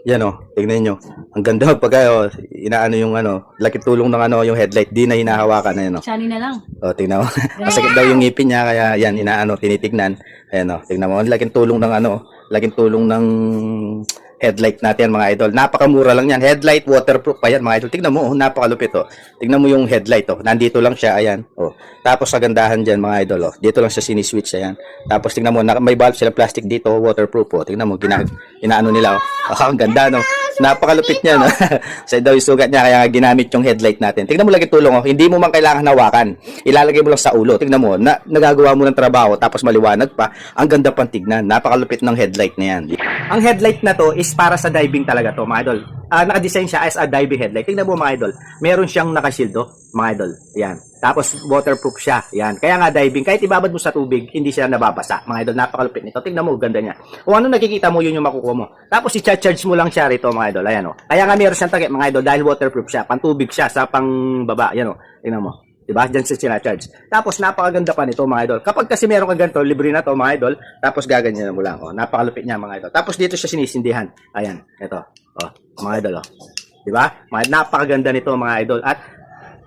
Yan oh, tingnan nyo. Ang ganda pagka oh, inaano yung ano, laki tulong ng ano yung headlight, di na hinahawakan na yan oh. Shiny na lang. Oh, tingnan mo. Masakit daw yung ngipin niya kaya yan inaano tinitignan. Ayan oh, tingnan mo. Ang laking tulong ng ano, laking tulong ng headlight natin mga idol. Napakamura lang yan. Headlight waterproof pa yan mga idol. Tingnan mo, oh, napakalupit oh. Tingnan mo yung headlight oh. Nandito lang siya, ayan. Oh. Tapos kagandahan diyan mga idol oh. Dito lang siya siniswitch ayan. Tapos tingnan mo, may valve sila plastic dito, waterproof oh. Tingnan mo, inaano nila oh. Oh, ang ganda no. Napakalupit niya no. Sa daw yung sugat niya kaya ginamit yung headlight natin. Tingnan mo lagi tulong oh. Hindi mo man kailangan hawakan. Ilalagay mo lang sa ulo. Tingnan mo, nagagawa mo ng trabaho tapos maliwanag pa. Ang ganda pang tignan. Napakalupit ng headlight na yan. Ang headlight na to is para sa diving talaga to mga idol. Naka-design siya as a diving headlight. Tingnan mo mga idol. Meron siyang naka-shield oh, mga idol. Yan. Tapos waterproof siya. Yan. Kaya nga diving, kahit ibabad mo sa tubig, hindi siya nababasa. Mga idol, napakalupit nito. Tingnan mo, ganda niya. Kung ano nakikita mo, yun yung makukuha mo. Tapos i-charge mo lang siya rito mga idol. Ayan oh. Kaya nga meron siyang takip mga idol dahil waterproof siya. Pantubig siya sa pangbaba. Yan oh. Tingnan mo. Diba? Diyan siya charge. Tapos napakaganda pa nito mga idol. Kapag kasi meron ka ganito, libre na to mga idol. Tapos gaganyan mo lang. Oh. Napakalupit niya mga idol. Tapos dito siya sinisindihan. Ayan. Ito. Oh. Mga idol. Oh. Diba? Napakaganda nito mga idol. At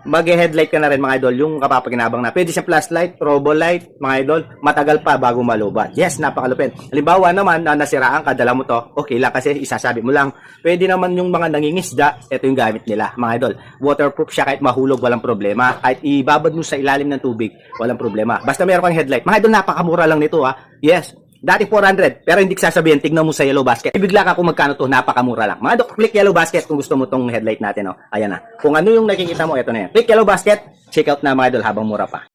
mag-headlight ka na rin mga idol. Yung kapapaginabang na. Pwede siyang flashlight, robo light mga idol. Matagal pa bago malubat. Yes, napakalupit. Halimbawa naman na nasiraan ka, dala mo to. Okay lang kasi isasabi mo lang. Pwede naman yung mga nangingisda. Ito yung gamit nila mga idol. Waterproof siya kahit mahulog, walang problema. Kahit ibabad mo sa ilalim ng tubig, walang problema. Basta meron kang headlight. Mga idol, napakamura lang nito ha. Yes. Dati 400, pero hindi ko sasabihin, tignan mo sa yellow basket. Ibigla ka kung magkano to, napakamura lang. Mga dok, click yellow basket kung gusto mo tong headlight natin. Oh. Ayan na. Kung ano yung nakikita mo, ito na yan. Click yellow basket, check out na mga idol habang mura pa.